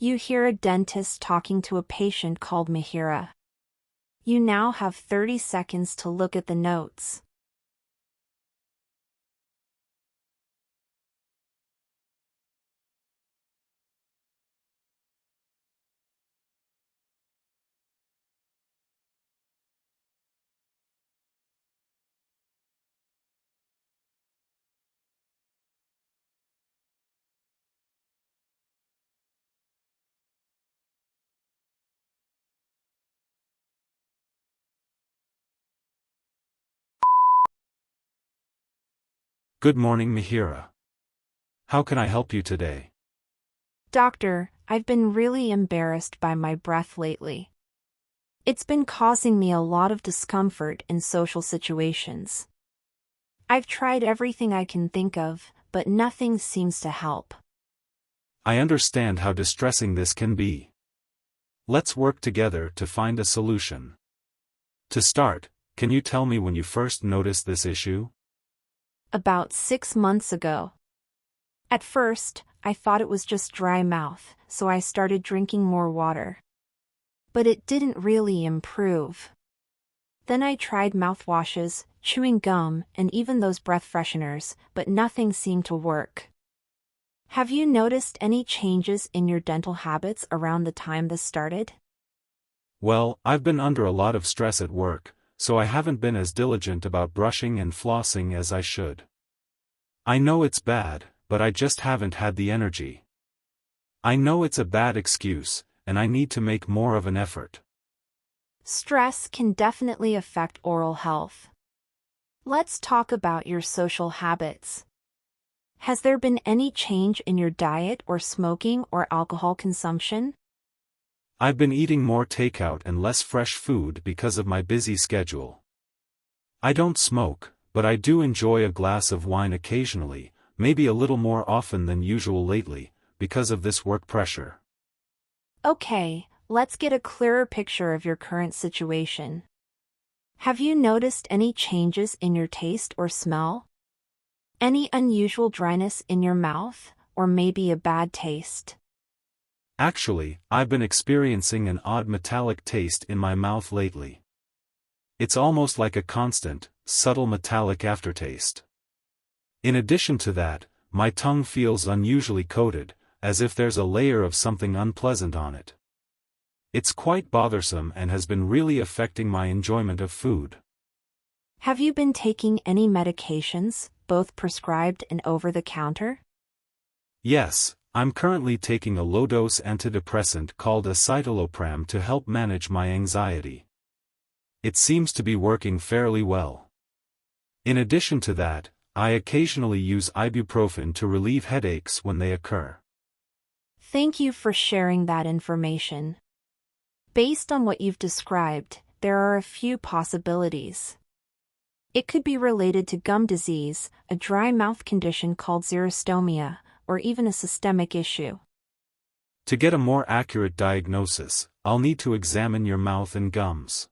You hear a dentist talking to a patient called Mihiraa. You now have 30 seconds to look at the notes. Good morning, Mihiraa. How can I help you today? Doctor, I've been really embarrassed by my breath lately. It's been causing me a lot of discomfort in social situations. I've tried everything I can think of, but nothing seems to help. I understand how distressing this can be. Let's work together to find a solution. To start, can you tell me when you first noticed this issue? About 6 months ago. At first, I thought it was just dry mouth, so I started drinking more water. But it didn't really improve. Then I tried mouthwashes, chewing gum, and even those breath fresheners, but nothing seemed to work. Have you noticed any changes in your dental habits around the time this started? Well, I've been under a lot of stress at work, so I haven't been as diligent about brushing and flossing as I should. I know it's bad, but I just haven't had the energy. I know it's a bad excuse, and I need to make more of an effort. Stress can definitely affect oral health. Let's talk about your social habits. Has there been any change in your diet or smoking or alcohol consumption? I've been eating more takeout and less fresh food because of my busy schedule. I don't smoke, but I do enjoy a glass of wine occasionally, maybe a little more often than usual lately, because of this work pressure. Okay, let's get a clearer picture of your current situation. Have you noticed any changes in your taste or smell? Any unusual dryness in your mouth, or maybe a bad taste? Actually, I've been experiencing an odd metallic taste in my mouth lately. It's almost like a constant, subtle metallic aftertaste. In addition to that, my tongue feels unusually coated, as if there's a layer of something unpleasant on it. It's quite bothersome and has been really affecting my enjoyment of food. Have you been taking any medications, both prescribed and over-the-counter? Yes, I'm currently taking a low-dose antidepressant called escitalopram to help manage my anxiety. It seems to be working fairly well. In addition to that, I occasionally use ibuprofen to relieve headaches when they occur. Thank you for sharing that information. Based on what you've described, there are a few possibilities. It could be related to gum disease, a dry mouth condition called xerostomia, or even a systemic issue. To get a more accurate diagnosis, I'll need to examine your mouth and gums.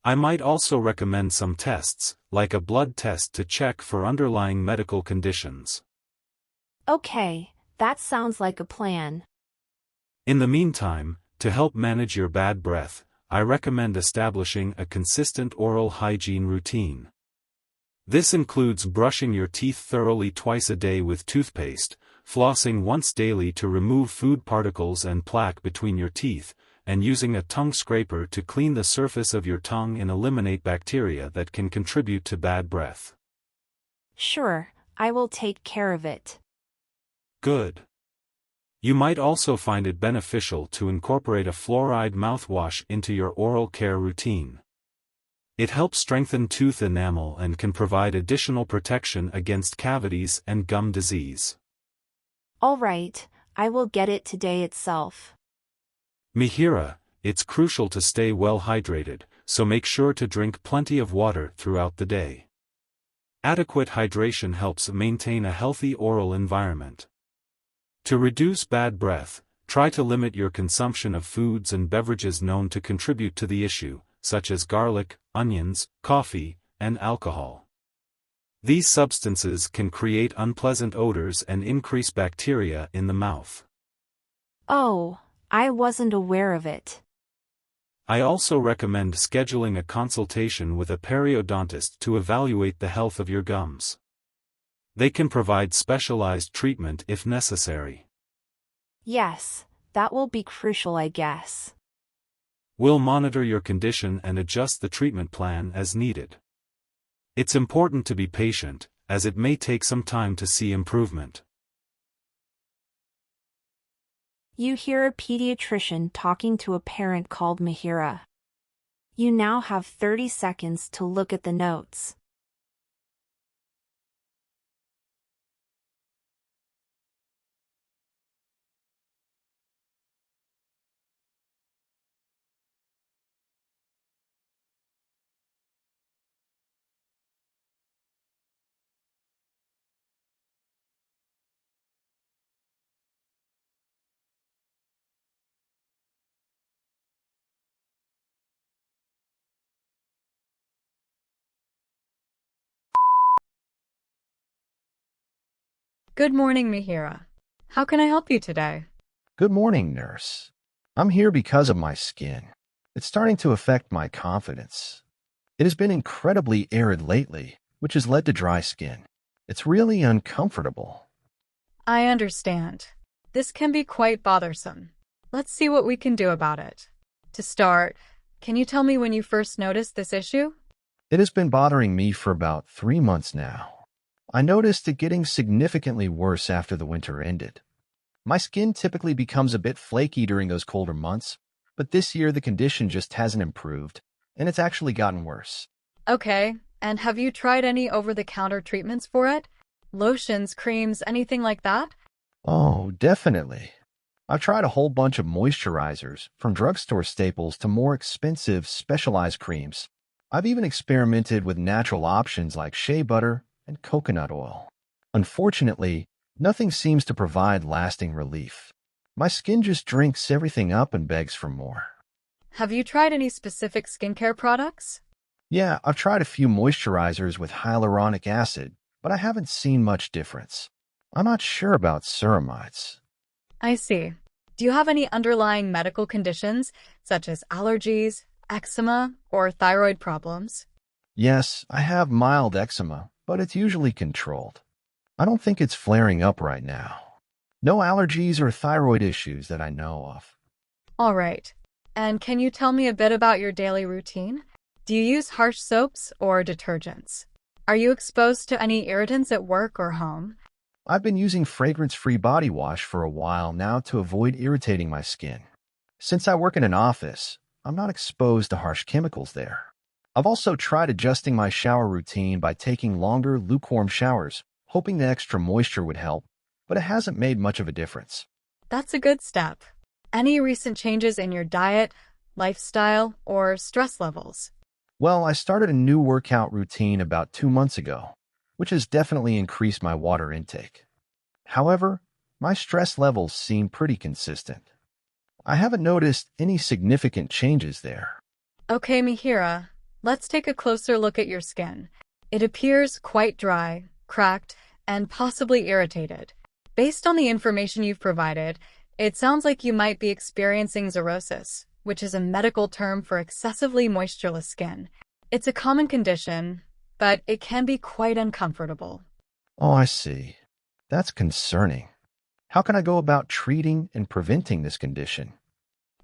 I might also recommend some tests, like a blood test to check for underlying medical conditions. Okay, that sounds like a plan. In the meantime, to help manage your bad breath, I recommend establishing a consistent oral hygiene routine. This includes brushing your teeth thoroughly twice a day with toothpaste, flossing once daily to remove food particles and plaque between your teeth, and using a tongue scraper to clean the surface of your tongue and eliminate bacteria that can contribute to bad breath. Sure, I will take care of it. Good. You might also find it beneficial to incorporate a fluoride mouthwash into your oral care routine. It helps strengthen tooth enamel and can provide additional protection against cavities and gum disease. All right, I will get it today itself. Mihiraa, it's crucial to stay well hydrated, so make sure to drink plenty of water throughout the day. Adequate hydration helps maintain a healthy oral environment. To reduce bad breath, try to limit your consumption of foods and beverages known to contribute to the issue, such as garlic, onions, coffee, and alcohol. These substances can create unpleasant odors and increase bacteria in the mouth. Oh, I wasn't aware of it. I also recommend scheduling a consultation with a periodontist to evaluate the health of your gums. They can provide specialized treatment if necessary. Yes, that will be crucial, I guess. We'll monitor your condition and adjust the treatment plan as needed. It's important to be patient, as it may take some time to see improvement. You hear a pediatrician talking to a parent called Mihiraa. You now have 30 seconds to look at the notes. Good morning, Mihiraa. How can I help you today? Good morning, nurse. I'm here because of my skin. It's starting to affect my confidence. It has been incredibly arid lately, which has led to dry skin. It's really uncomfortable. I understand. This can be quite bothersome. Let's see what we can do about it. To start, can you tell me when you first noticed this issue? It has been bothering me for about 3 months now. I noticed it getting significantly worse after the winter ended. My skin typically becomes a bit flaky during those colder months, but this year the condition just hasn't improved, and it's actually gotten worse. Okay, and have you tried any over-the-counter treatments for it? Lotions, creams, anything like that? Oh, definitely. I've tried a whole bunch of moisturizers, from drugstore staples to more expensive, specialized creams. I've even experimented with natural options like shea butter and coconut oil. Unfortunately, nothing seems to provide lasting relief. My skin just drinks everything up and begs for more. Have you tried any specific skincare products? Yeah, I've tried a few moisturizers with hyaluronic acid, but I haven't seen much difference. I'm not sure about ceramides. I see. Do you have any underlying medical conditions, such as allergies, eczema, or thyroid problems? Yes, I have mild eczema, but it's usually controlled. I don't think it's flaring up right now. No allergies or thyroid issues that I know of. All right. And can you tell me a bit about your daily routine? Do you use harsh soaps or detergents? Are you exposed to any irritants at work or home? I've been using fragrance-free body wash for a while now to avoid irritating my skin. Since I work in an office, I'm not exposed to harsh chemicals there. I've also tried adjusting my shower routine by taking longer, lukewarm showers, hoping the extra moisture would help, but it hasn't made much of a difference. That's a good step. Any recent changes in your diet, lifestyle, or stress levels? Well, I started a new workout routine about 2 months ago, which has definitely increased my water intake. However, my stress levels seem pretty consistent. I haven't noticed any significant changes there. Okay, Mihiraa, let's take a closer look at your skin. It appears quite dry, cracked, and possibly irritated. Based on the information you've provided, it sounds like you might be experiencing xerosis, which is a medical term for excessively moistureless skin. It's a common condition, but it can be quite uncomfortable. Oh, I see. That's concerning. How can I go about treating and preventing this condition?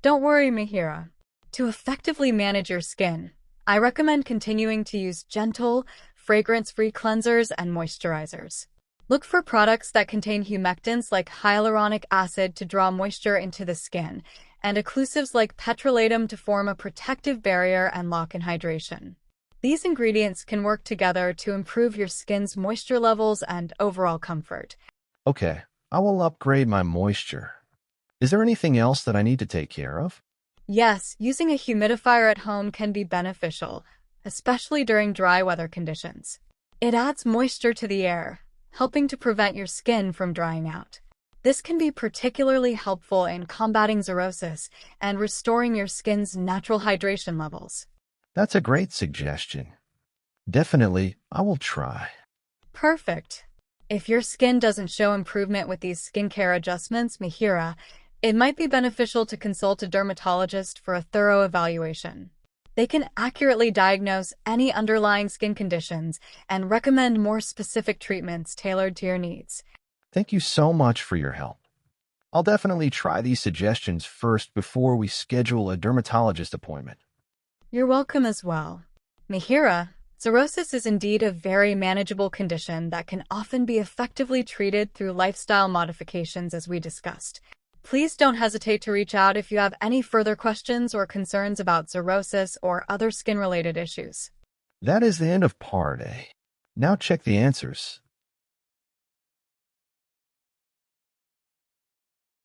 Don't worry, Mihiraa. To effectively manage your skin, I recommend continuing to use gentle, fragrance-free cleansers and moisturizers. Look for products that contain humectants like hyaluronic acid to draw moisture into the skin, and occlusives like petrolatum to form a protective barrier and lock in hydration. These ingredients can work together to improve your skin's moisture levels and overall comfort. Okay, I will upgrade my moisture. Is there anything else that I need to take care of? Yes, using a humidifier at home can be beneficial, especially during dry weather conditions. It adds moisture to the air, helping to prevent your skin from drying out. This can be particularly helpful in combating xerosis and restoring your skin's natural hydration levels. That's a great suggestion. Definitely, I will try. Perfect. If your skin doesn't show improvement with these skincare adjustments, Mihiraa, It might be beneficial to consult a dermatologist for a thorough evaluation. They can accurately diagnose any underlying skin conditions and recommend more specific treatments tailored to your needs. Thank you so much for your help. I'll definitely try these suggestions first before we schedule a dermatologist appointment. You're welcome as well. Mihiraa, cirrhosis is indeed a very manageable condition that can often be effectively treated through lifestyle modifications as we discussed. Please don't hesitate to reach out if you have any further questions or concerns about cirrhosis or other skin-related issues. That is the end of Part A. Now check the answers.